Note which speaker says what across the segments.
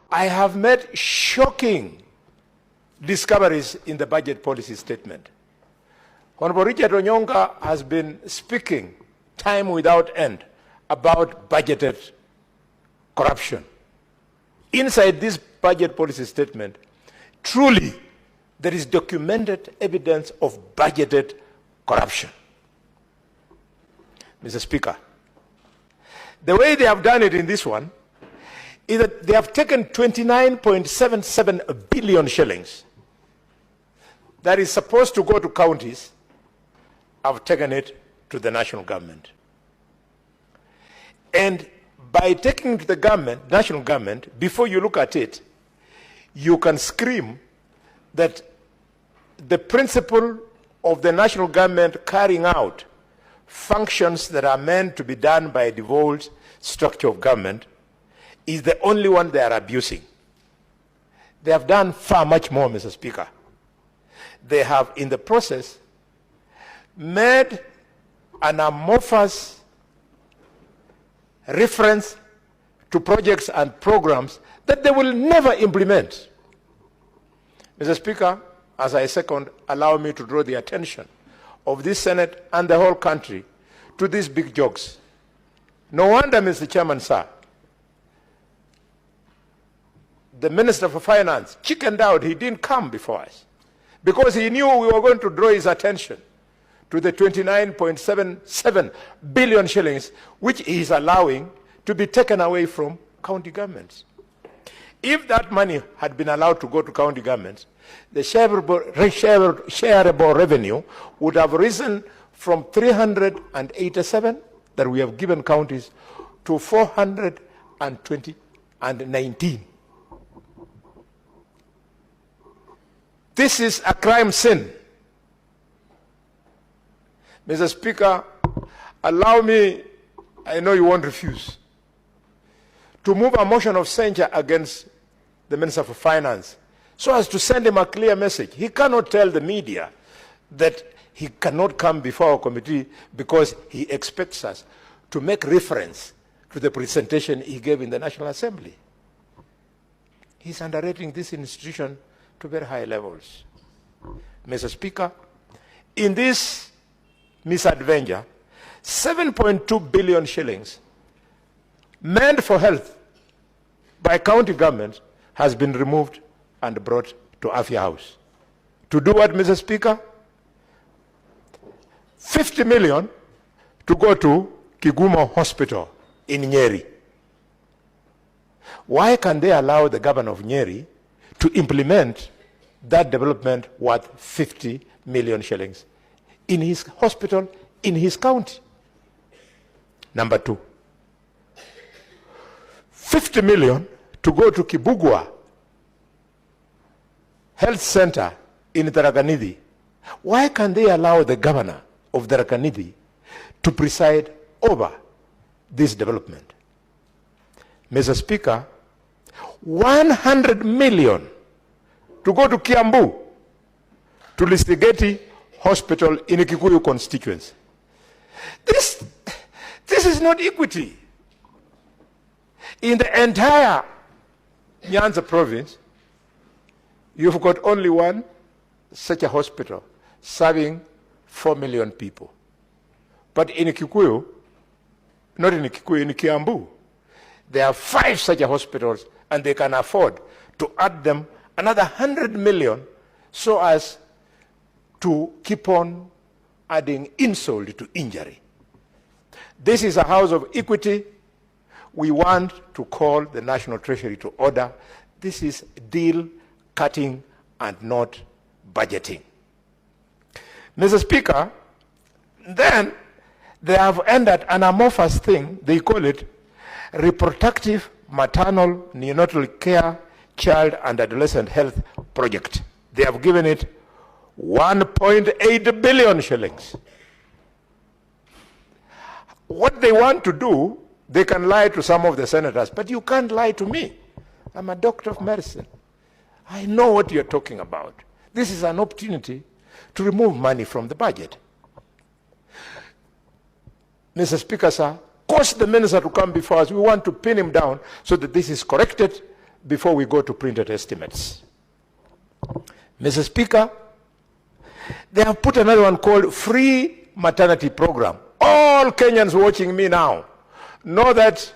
Speaker 1: I have made shocking discoveries in the budget policy statement. Honorable Richard Onyonga has been speaking time without end about budgeted corruption. Inside this budget policy statement, truly, there is documented evidence of budgeted corruption. Mr. Speaker, the way they have done it in this one is that they have taken 29.77 billion shillings that is supposed to go to counties, have taken it to the national government. And by taking it to the government, national government, before you look at it, you can scream that the principle of the national government carrying out functions that are meant to be done by a devolved structure of government is the only one they are abusing. They have done far much more, Mr. Speaker. They have, in the process, made an amorphous reference to projects and programs that they will never implement. Mr. Speaker, as I second, allow me to draw the attention of this Senate and the whole country to these big jokes. No wonder, Mr. Chairman, sir, the Minister for Finance chickened out. He didn't come before us because he knew we were going to draw his attention to the 29.77 billion shillings which he is allowing to be taken away from county governments. If that money had been allowed to go to county governments, the shareable revenue would have risen from 387 that we have given counties to 419. This is a crime sin. Mr. Speaker, allow me, I know you won't refuse, to move a motion of censure against the Minister for Finance so as to send him a clear message. He cannot tell the media that he cannot come before our committee because he expects us to make reference to the presentation he gave in the National Assembly. He's underrating this institution to very high levels. Mr. Speaker, in this misadventure, 7.2 billion shillings meant for health by county governments has been removed and brought to Afya House. To do what, Mr. Speaker? 50 million to go to Kigumo Hospital in Nyeri. Why can they allow the governor of Nyeri to implement that development worth 50 million shillings in his hospital, in his county? Number two, 50 million to go to Kibugwa Health Center in Tarakanidhi. Why can they allow the governor of Tarakanidhi to preside over this development? Mr. Speaker, 100 million to go to Kiambu, to Listigeti Hospital in Kikuyu constituency. This is not equity. In the entire Nyanza province, you've got only one such a hospital serving 4 million people. But in Kikuyu, not in Kikuyu, in Kiambu, there are 5 such hospitals, and they can afford to add them another 100 million so as to keep on adding insult to injury. This is a house of equity. We want to call the National Treasury to order. This is deal cutting and not budgeting. Mr. Speaker, then they have ended an amorphous thing. They call it Reproductive Maternal Neonatal Care Child and Adolescent Health Project. They have given it 1.8 billion shillings. What they want to do, they can lie to some of the senators, but you can't lie to me. I'm a doctor of medicine. I know what you're talking about. This is an opportunity to remove money from the budget. Mr. Speaker, sir, cause the minister to come before us. We want to pin him down so that this is corrected before we go to printed estimates. Mr. Speaker, they have put another one called Free Maternity Program. All Kenyans watching me now know that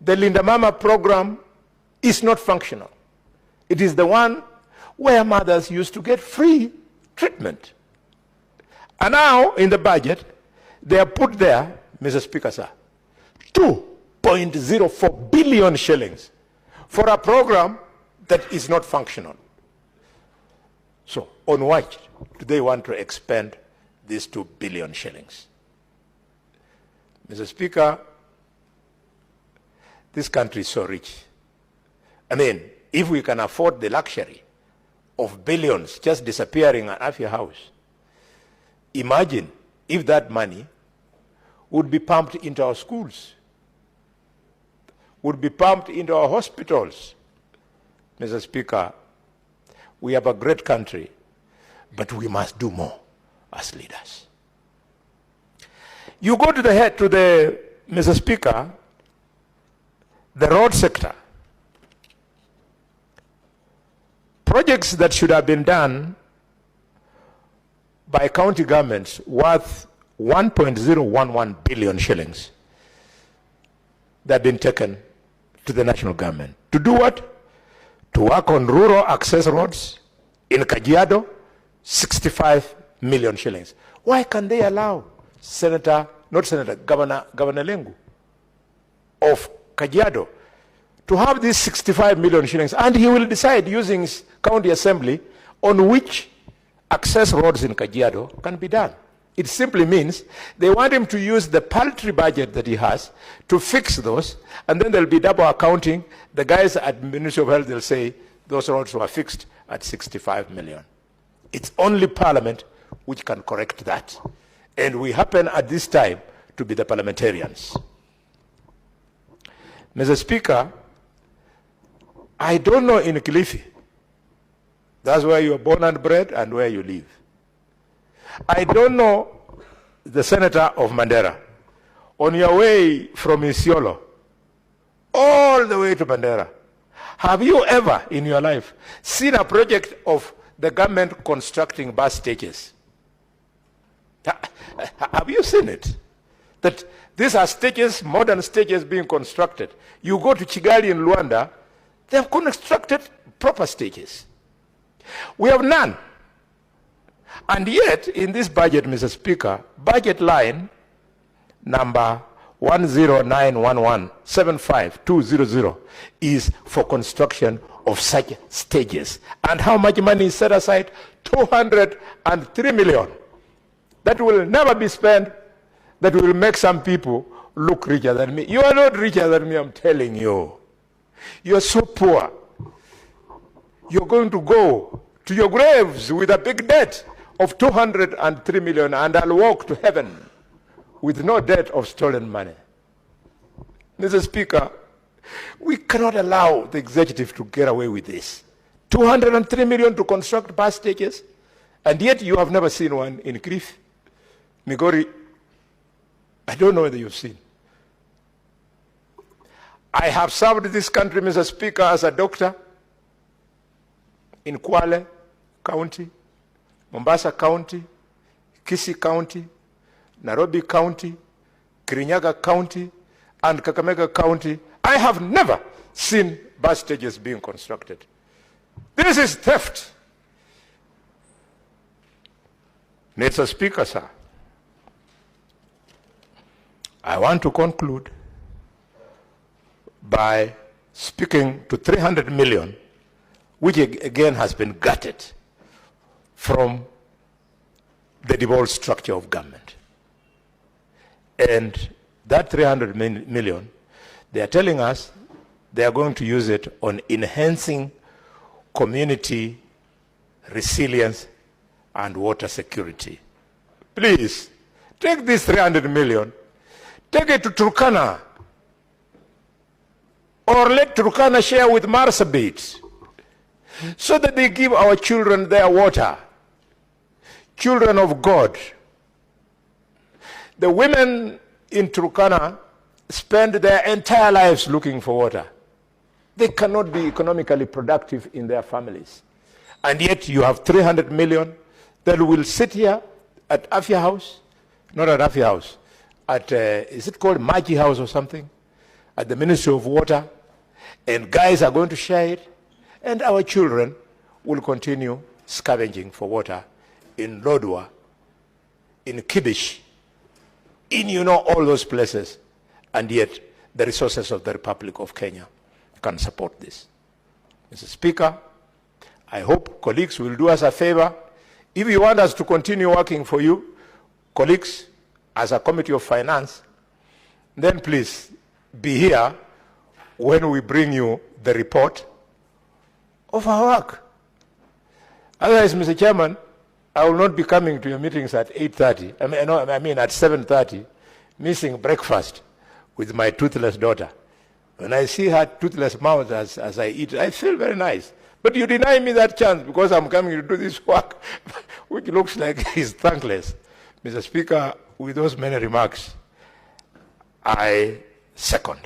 Speaker 1: the Linda Mama program is not functional. It is the one where mothers used to get free treatment. And now, in the budget, they have put there, Mr. Speaker, sir, 2.04 billion shillings for a program that is not functional. So, on what do they want to expend these 2 billion shillings? Mr. Speaker, this country is so rich. I mean, if we can afford the luxury of billions just disappearing out of your house, imagine if that money would be pumped into our schools, would be pumped into our hospitals. Mr. Speaker, we have a great country, but we must do more as leaders. You go to Mr. Speaker, the road sector. Projects that should have been done by county governments worth 1.011 billion shillings that have been taken to the national government. To do what? To work on rural access roads in Kajiado, 65 million shillings. Why can they allow Governor Lengu of Kajiado to have these 65 million shillings, and he will decide using his county assembly on which access roads in Kajiado can be done. It simply means they want him to use the paltry budget that he has to fix those, and then there'll be double accounting. The guys at Ministry of Health, they'll say those roads were fixed at 65 million. It's only Parliament which can correct that. And we happen at this time to be the parliamentarians. Mr. Speaker, I don't know in Kilifi. That's where you are born and bred and where you live. I don't know the senator of Mandera. On your way from Isiolo all the way to Mandera, have you ever in your life seen a project of the government constructing bus stages? Have you seen it? That these are stages, modern stages being constructed. You go to Kigali in Luanda, they have constructed proper stages. We have none. And yet, in this budget, Mr. Speaker, budget line number 1091175,200 is for construction of such stages. And how much money is set aside? 203 million. That will never be spent. That will make some people look richer than me. You are not richer than me, I'm telling you. You are so poor. You're going to go to your graves with a big debt of 203 million, and I'll walk to heaven with no debt of stolen money. Mr. Speaker, we cannot allow the executive to get away with this. 203 million to construct bus stages, and yet you have never seen one in Kilifi, Migori. I don't know whether you've seen. I have served this country, Mr. Speaker, as a doctor in Kwale County, Mombasa County, Kisii County, Nairobi County, Kirinyaga County, and Kakamega County. I have never seen bus stages being constructed. This is theft. Mr. Speaker, sir, I want to conclude by speaking to 300 million, which again has been gutted from the devolved structure of government. And that 300 million, they are telling us they are going to use it on enhancing community resilience and water security. Please, take this 300 million, take it to Turkana, or let Turkana share with Marsabit, so that they give our children their water. Children of God. The women in Turkana spend their entire lives looking for water. They cannot be economically productive in their families. And yet you have 300 million that will sit here at Afya House, not at Afya House, at, is it called Maji House or something? At the Ministry of Water, and guys are going to share it, and our children will continue scavenging for water in Lodwar, in Kibish, in all those places, and yet the resources of the Republic of Kenya can support this. Mr. Speaker, I hope colleagues will do us a favor. If you want us to continue working for you, colleagues, as a Committee of Finance, then please be here when we bring you the report of our work. Otherwise, Mr. Chairman, I will not be coming to your meetings at 8:30. I mean at 7:30, missing breakfast with my toothless daughter. When I see her toothless mouth as I eat, I feel very nice. But you deny me that chance because I'm coming to do this work, which looks like he's thankless. Mr. Speaker, with those many remarks, I second